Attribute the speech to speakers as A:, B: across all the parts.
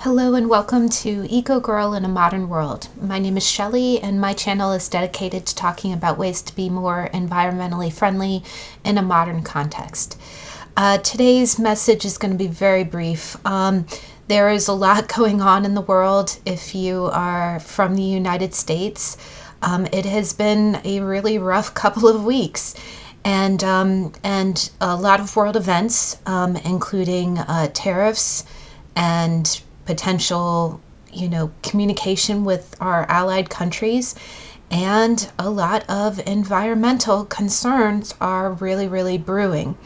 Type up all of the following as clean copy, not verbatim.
A: Hello and welcome to Eco Girl in a Modern World. My name is Shelley and my channel is dedicated to talking about ways to be more environmentally friendly in a modern context. Today's message is going to be very brief. There is a lot going on in the world. If you are from the United States, it has been a really rough couple of weeks. And a lot of world events, including tariffs and potential, communication with our allied countries, and a lot of environmental concerns are really brewing.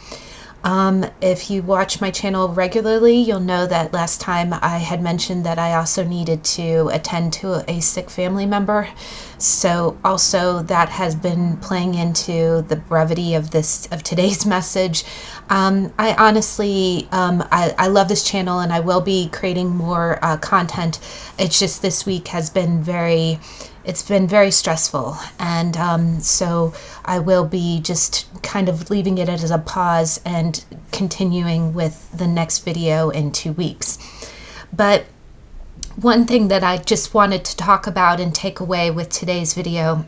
A: If you watch my channel regularly, you'll know that last time I had mentioned that I also needed to attend to a sick family member. So also that has been playing into the brevity of today's message. I honestly, I love this channel and I will be creating more content. It's just this week has been it's been very stressful, and so I will be just kind of leaving it as a pause and continuing with the next video in 2 weeks. But one thing that I just wanted to talk about and take away with today's video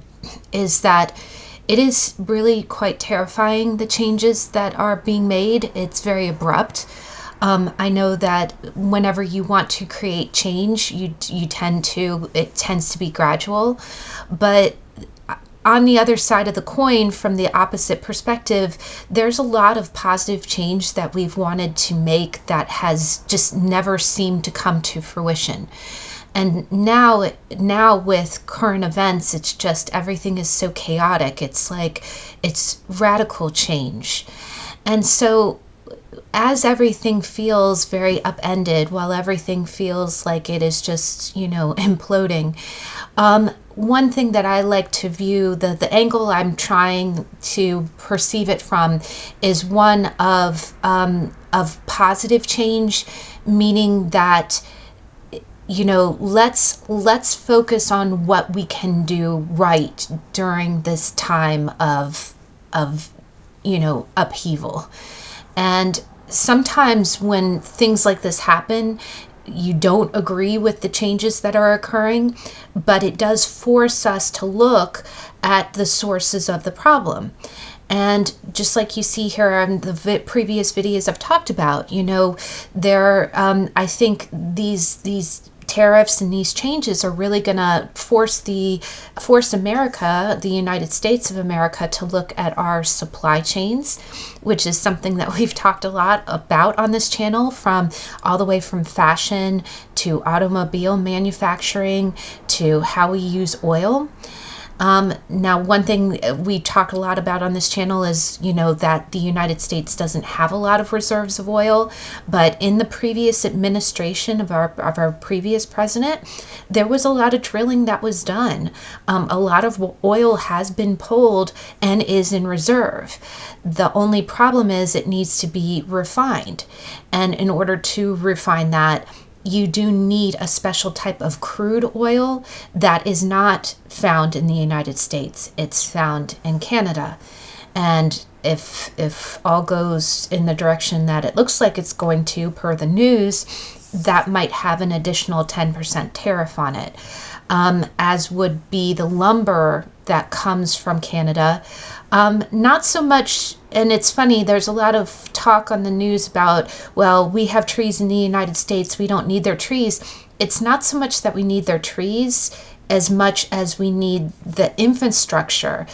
A: is that it is really quite terrifying, the changes that are being made. It's very abrupt. I know that whenever you want to create change, it tends to be gradual. But on the other side of the coin, from the opposite perspective, there's a lot of positive change that we've wanted to make that has just never seemed to come to fruition. And now with current events, it's just everything is so chaotic. It's like it's radical change. And so as everything feels very upended, while everything feels like it is just, imploding, one thing that I like to view, the angle I'm trying to perceive it from, is one of positive change, meaning that, let's focus on what we can do right during this time of upheaval. And sometimes when things like this happen, you don't agree with the changes that are occurring, but it does force us to look at the sources of the problem. And just like you see here on the previous videos I've talked about, I think these tariffs and these changes are really going to force America, the United States of America, to look at our supply chains, which is something that we've talked a lot about on this channel, all the way from fashion to automobile manufacturing to how we use oil. Now, one thing we talk a lot about on this channel is, that the United States doesn't have a lot of reserves of oil, but in the previous administration of our previous president, there was a lot of drilling that was done. A lot of oil has been pulled and is in reserve. The only problem is it needs to be refined. And in order to refine that, you do need a special type of crude oil that is not found in the United States. It's found in Canada. And if all goes in the direction that it looks like it's going to, per the news, that might have an additional 10% tariff on it, as would be the lumber that comes from Canada. Not so much, and it's funny, there's a lot of talk on the news about, well, we have trees in the United States, we don't need their trees. It's not so much that we need their trees as much as we need the infrastructure.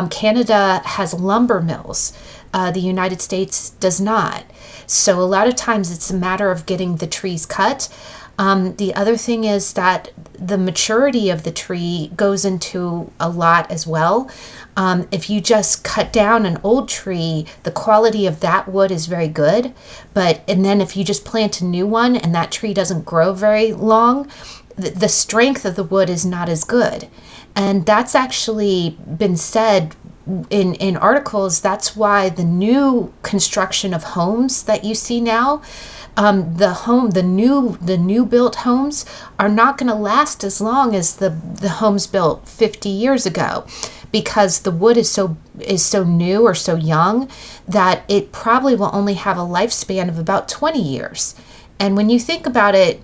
A: Canada has lumber mills. The United States does not. So a lot of times it's a matter of getting the trees cut. The other thing is that the maturity of the tree goes into a lot as well. If you just cut down an old tree, the quality of that wood is very good. And then if you just plant a new one and that tree doesn't grow very long, the strength of the wood is not as good. And that's actually been said in articles. That's why the new construction of homes that you see now, the new built homes are not going to last as long as the homes built 50 years ago, because the wood is so new or so young that it probably will only have a lifespan of about 20 years. And when you think about it,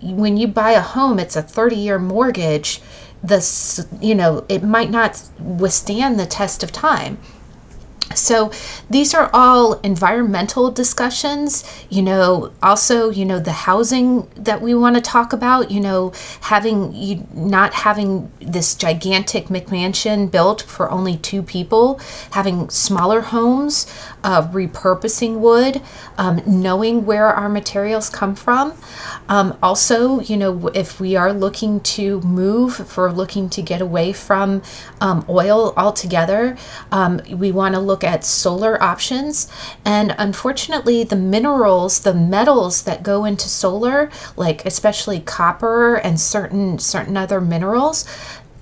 A: when you buy a home, it's a 30-year mortgage. It might not withstand the test of time. So these are all environmental discussions, also, the housing that we want to talk about, not having this gigantic McMansion built for only 2 people, having smaller homes, repurposing wood, knowing where our materials come from. Also, if we are looking to move, if we're looking to get away from oil altogether, we want to look at solar options. And unfortunately, the metals that go into solar, like especially copper and certain other minerals,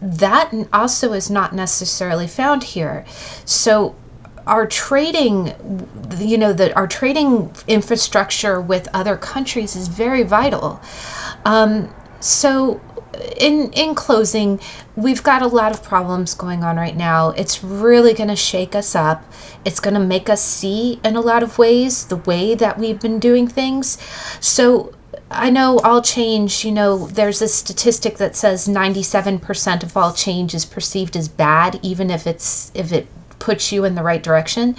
A: that also is not necessarily found here. So our trading, our trading infrastructure with other countries is very vital. So in closing, we've got a lot of problems going on right now. It's really going to shake us up. It's going to make us see in a lot of ways the way that we've been doing things. So I know all change, there's a statistic that says 97% of all change is perceived as bad, even if it puts you in the right direction.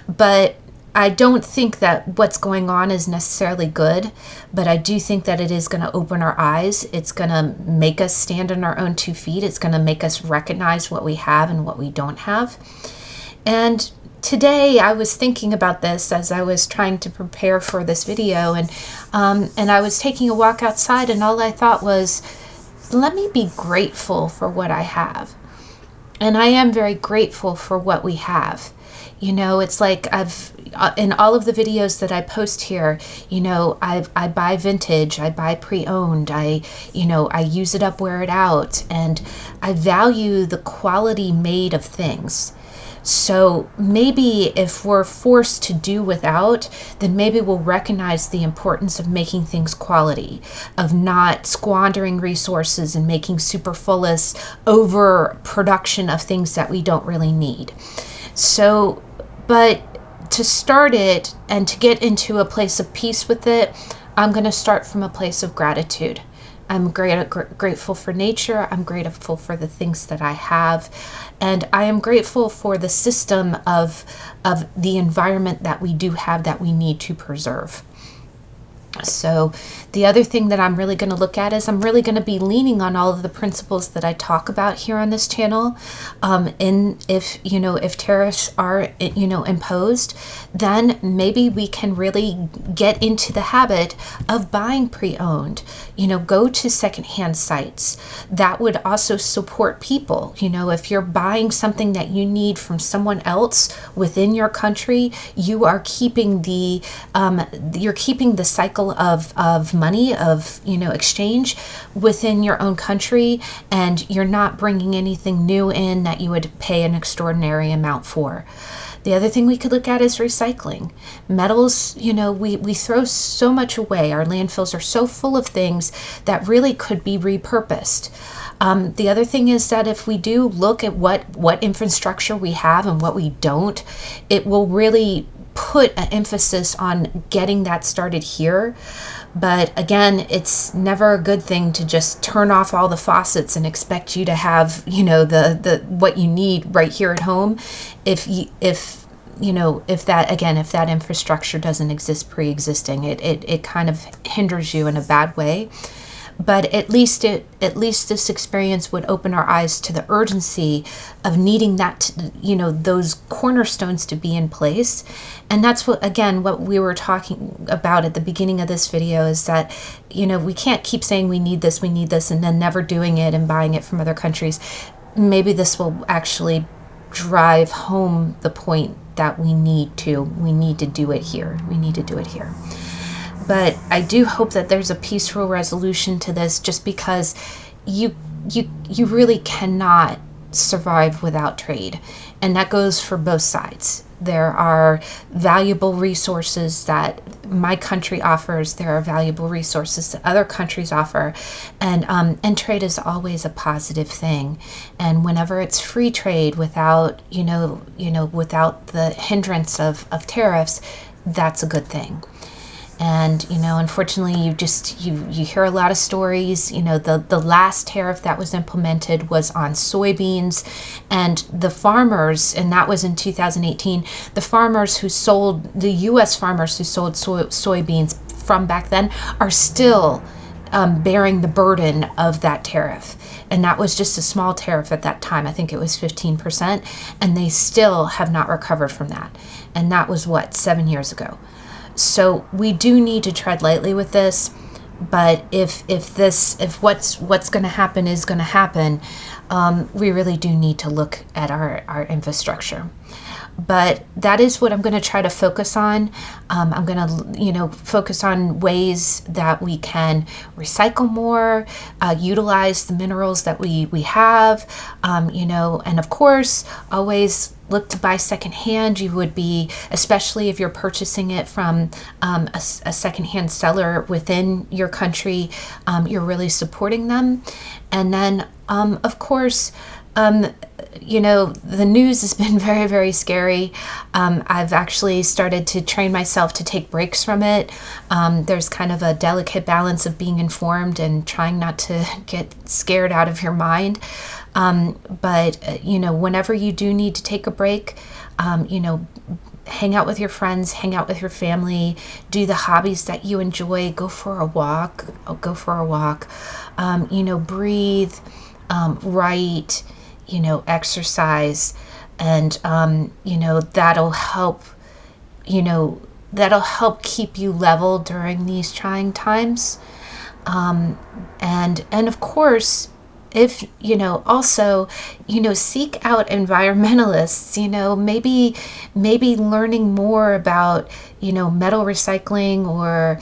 A: But I don't think that what's going on is necessarily good, but I do think that it is going to open our eyes. It's going to make us stand on our own 2 feet. It's going to make us recognize what we have and what we don't have. And today I was thinking about this as I was trying to prepare for this video, and I was taking a walk outside, and all I thought was, let me be grateful for what I have. And I am very grateful for what we have. It's like in all of the videos that I post here, I buy vintage, I buy pre-owned, I use it up, wear it out, and I value the quality made of things. So maybe if we're forced to do without, then maybe we'll recognize the importance of making things quality, of not squandering resources and making superfluous overproduction of things that we don't really need. So, but to start it and to get into a place of peace with it, I'm going to start from a place of gratitude. I'm grateful for nature. I'm grateful for the things that I have. And I am grateful for the system of the environment that we do have that we need to preserve. So the other thing that I'm really going to look at is I'm really going to be leaning on all of the principles that I talk about here on this channel. If tariffs are, imposed, then maybe we can really get into the habit of buying pre-owned, go to secondhand sites. That would also support people. If you're buying something that you need from someone else within your country, you are keeping the cycle of money, of exchange within your own country, and you're not bringing anything new in that you would pay an extraordinary amount for. The other thing we could look at is recycling. Metals, we throw so much away. Our landfills are so full of things that really could be repurposed. The other thing is that if we do look at what infrastructure we have and what we don't, it will really put an emphasis on getting that started here. But again, it's never a good thing to just turn off all the faucets and expect you to have, the what you need right here at home. If that infrastructure doesn't exist pre-existing, it kind of hinders you in a bad way. But at least this experience would open our eyes to the urgency of needing that, those cornerstones to be in place. And that's what we were talking about at the beginning of this video, is that, we can't keep saying we need this, and then never doing it and buying it from other countries. Maybe this will actually drive home the point that we need to do it here. We need to do it here. But I do hope that there's a peaceful resolution to this, just because you really cannot survive without trade. And that goes for both sides. There are valuable resources that my country offers. There are valuable resources that other countries offer. And trade is always a positive thing. And whenever it's free trade without, without the hindrance of tariffs, that's a good thing. And, unfortunately, you hear a lot of stories. The last tariff that was implemented was on soybeans, and the farmers, and that was in 2018, the U.S. farmers who sold soybeans from back then are still bearing the burden of that tariff. And that was just a small tariff at that time. I think it was 15%, and they still have not recovered from that. And that was 7 years ago. So we do need to tread lightly with this, but if what's going to happen is going to happen, we really do need to look at our infrastructure. But that is what I'm going to try to focus on. I'm going to, focus on ways that we can recycle more, utilize the minerals that we have, and of course, always look to buy secondhand. You would be, especially if you're purchasing it from a secondhand seller within your country, you're really supporting them. And then, of course, the news has been very, very scary. I've actually started to train myself to take breaks from it. There's kind of a delicate balance of being informed and trying not to get scared out of your mind. But whenever you do need to take a break, hang out with your friends, hang out with your family, do the hobbies that you enjoy, go for a walk, breathe, write, exercise, and, that'll help keep you level during these trying times. And of course, if, also, seek out environmentalists, maybe learning more about, metal recycling, or,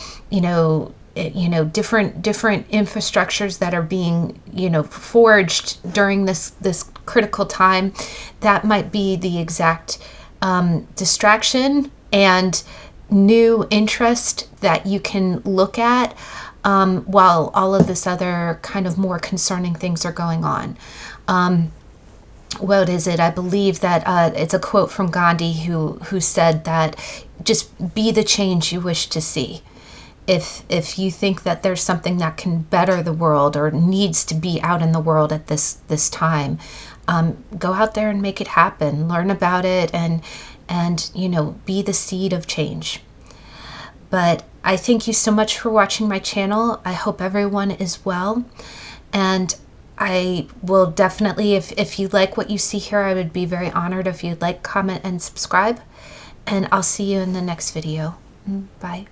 A: different infrastructures that are being, forged during this critical time. That might be the exact distraction and new interest that you can look at, while all of this other kind of more concerning things are going on. What is it? I believe that it's a quote from Gandhi who said that just be the change you wish to see. If you think that there's something that can better the world or needs to be out in the world at this time, go out there and make it happen. Learn about it and be the seed of change. But I thank you so much for watching my channel. I hope everyone is well. And I will definitely, if you like what you see here, I would be very honored if you'd like, comment, and subscribe. And I'll see you in the next video. Bye.